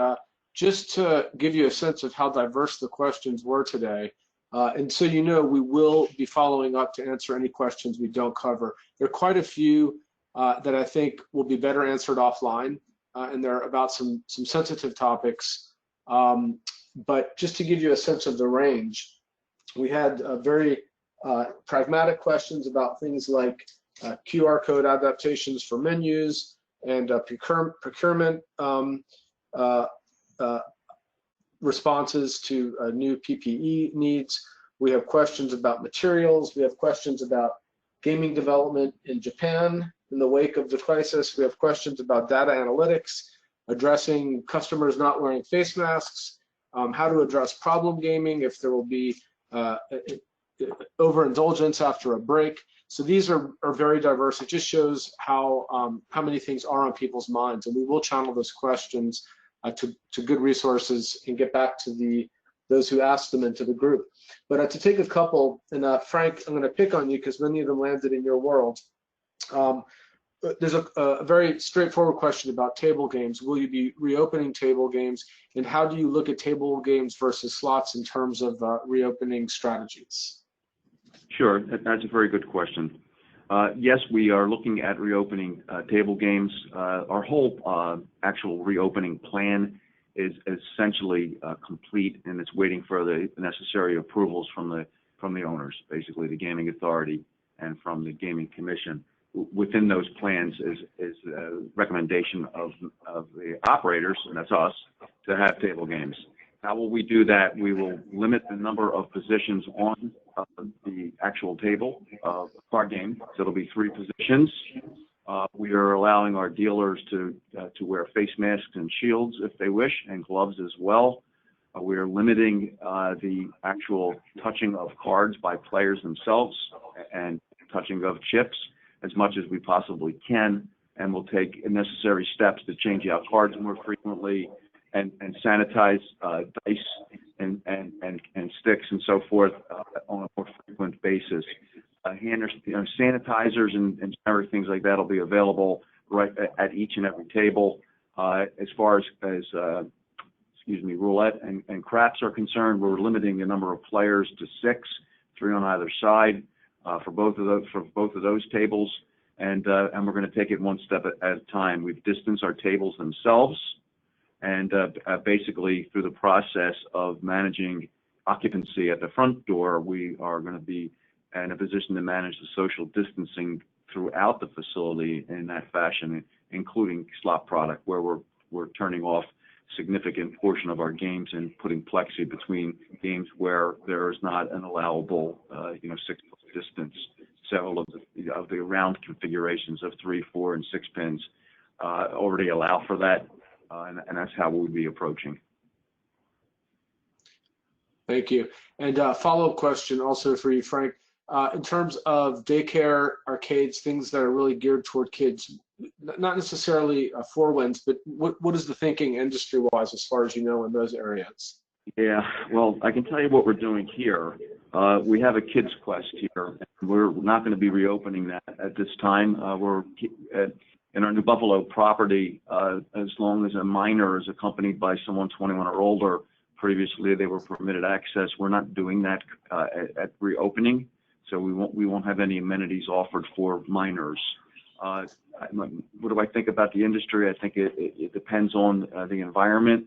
just to give you a sense of how diverse the questions were today, and so you know, we will be following up to answer any questions we don't cover. There are quite a few that I think will be better answered offline, and they're about some sensitive topics. But just to give you a sense of the range, we had very pragmatic questions about things like QR code adaptations for menus and procurement responses to new PPE needs. We have questions about materials. We have questions about gaming development in Japan in the wake of the crisis. We have questions about data analytics, addressing customers not wearing face masks, how to address problem gaming if there will be overindulgence after a break. So these are very diverse. It just shows how many things are on people's minds, and we will channel those questions to good resources and get back to those who asked them into the group. But to take a couple, and Frank, I'm going to pick on you because many of them landed in your world. There's a very straightforward question about table games. Will you be reopening table games, and how do you look at table games versus slots in terms of reopening strategies? Sure, that's a very good question. Yes, we are looking at reopening table games. Our whole actual reopening plan is essentially complete, and it's waiting for the necessary approvals from the owners, basically the gaming authority and from the gaming commission. Within those plans is a recommendation of the operators, and that's us, to have table games. How will we do that? We will limit the number of positions on the actual table of the card game. So it'll be 3 positions. We are allowing our dealers to wear face masks and shields if they wish, and gloves as well. We are limiting the actual touching of cards by players themselves and touching of chips as much as we possibly can, and we'll take necessary steps to change out cards more frequently and sanitize dice and sticks and so forth on a more frequent basis. Sanitizers and generic things like that will be available right at each and every table. As far as roulette and craps are concerned, we're limiting the number of players to 6, 3 on either side for both of those tables, and we're going to take it one step at a time. We've distanced our tables themselves, and basically through the process of managing occupancy at the front door, we are going to be in a position to manage the social distancing throughout the facility in that fashion, including slot product, where we're turning off significant portion of our games and putting plexi between games where there is not an allowable 6-foot distance. Several of the round configurations of 3, 4, and 6 pins already allow for that, and that's how we'll be approaching. Thank you. And follow-up question also for you, Frank. In terms of daycare, arcades, things that are really geared toward kids, not necessarily 4 Winds, but what is the thinking industry-wise as far as you know in those areas? Yeah, well, I can tell you what we're doing here. We have a Kids Quest here, and we're not going to be reopening that at this time. We're in our New Buffalo property, as long as a minor is accompanied by someone 21 or older. Previously, they were permitted access. We're not doing that at reopening, so we won't have any amenities offered for minors. What do I think about the industry? I think it depends on the environment.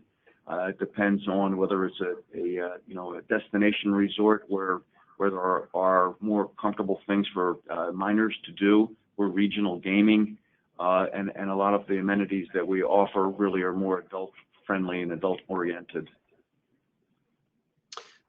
It depends on whether it's a destination resort where there are more comfortable things for minors to do, or regional gaming, and a lot of the amenities that we offer really are more adult friendly and adult oriented.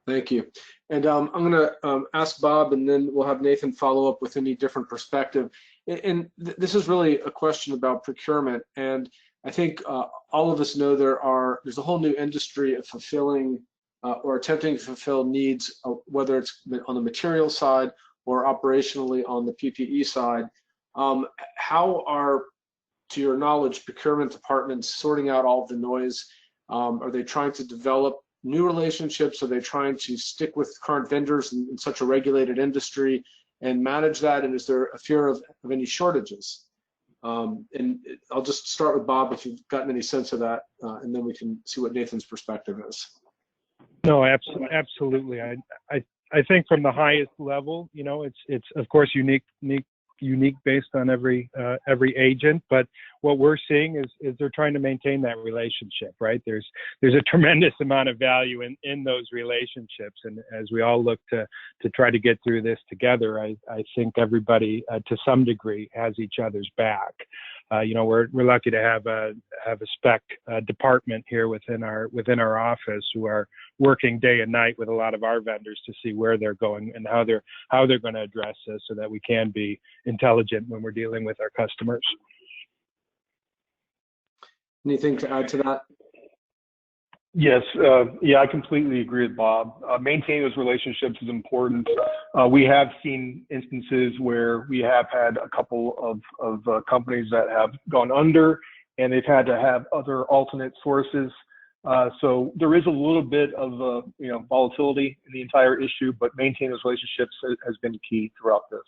Thank you. And I'm going to ask Bob, and then we'll have Nathan follow up with any different perspective. And this is really a question about procurement. And I think all of us know there's a whole new industry of fulfilling or attempting to fulfill needs, whether it's on the material side or operationally on the PPE side. How are, to your knowledge, procurement departments sorting out all of the noise? Are they trying to develop new relationships? Are they trying to stick with current vendors in such a regulated industry and manage that? And is there a fear of any shortages? And I'll just start with Bob, if you've gotten any sense of that, and then we can see what Nathan's perspective is. No, absolutely. I think from the highest level, it's of course unique based on every agent, but what we're seeing is they're trying to maintain that relationship, right? There's a tremendous amount of value in those relationships, and as we all look to try to get through this together, I think everybody to some degree has each other's back. We're lucky to have a spec department here within our office who are working day and night with a lot of our vendors to see where they're going and how they're going to address this, so that we can be intelligent when we're dealing with our customers. Anything to add to that? Yes, I completely agree with Bob. Maintaining those relationships is important. We have seen instances where we have had a couple of companies that have gone under, and they've had to have other alternate sources. So there is a little bit of volatility in the entire issue, but maintaining those relationships has been key throughout this.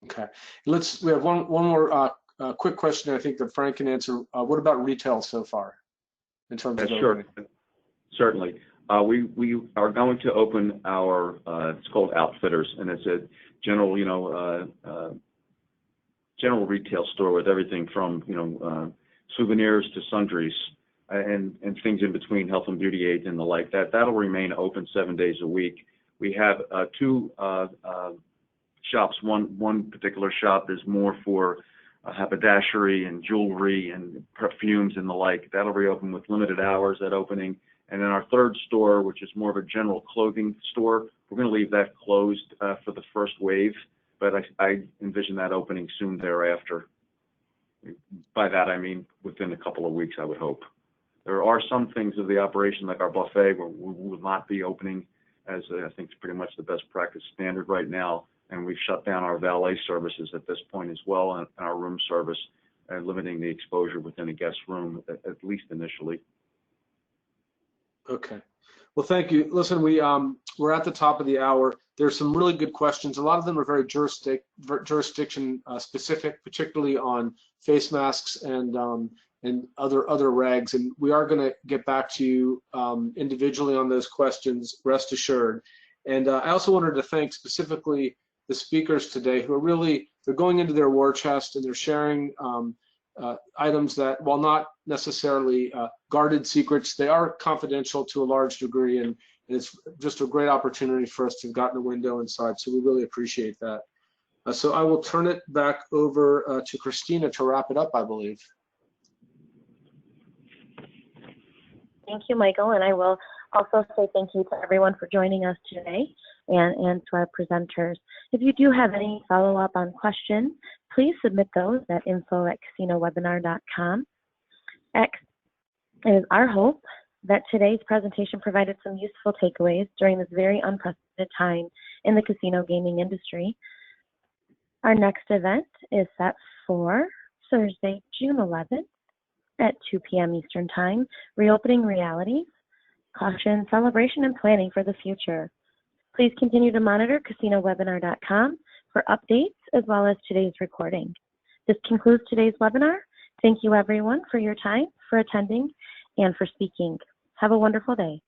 Okay, we have one more quick question I think that Frank can answer. What about retail so far in terms of sure, certainly. We are going to open our it's called Outfitters, and it's a general general retail store with everything from souvenirs to sundries and things in between, health and beauty aids and the like. That'll remain open 7 days a week. We have 2 shops. One particular shop is more for haberdashery and jewelry and perfumes and the like. That'll reopen with limited hours at opening. And then our third store, which is more of a general clothing store, we're going to leave that closed for the first wave, but I envision that opening soon thereafter. By that, I mean within a couple of weeks, I would hope. There are some things of the operation, like our buffet, where we will not be opening, as I think it's pretty much the best practice standard right now. And we've shut down our valet services at this point as well, and our room service, limiting the exposure within a guest room, at least initially. Okay. Well, thank you. Listen, we're at the top of the hour. There's some really good questions. A lot of them are very jurisdiction specific, particularly on face masks and other regs. And we are going to get back to you individually on those questions, rest assured. And I also wanted to thank specifically the speakers today who are they're going into their war chest and they're sharing items that, while not necessarily guarded secrets, they are confidential to a large degree, and it's just a great opportunity for us to have gotten a window inside, so we really appreciate that. So I will turn it back over to Christina to wrap it up, I believe. Thank you, Michael, and I will also say thank you to everyone for joining us today and to our presenters. If you do have any follow-up on questions, please submit those at info@casinowebinar.com. It is our hope that today's presentation provided some useful takeaways during this very unprecedented time in the casino gaming industry. Our next event is set for Thursday, June 11th at 2 p.m. Eastern Time, Reopening Realities, Caution, Celebration, and Planning for the Future. Please continue to monitor casinowebinar.com for updates as well as today's recording. This concludes today's webinar. Thank you everyone for your time, for attending, and for speaking. Have a wonderful day.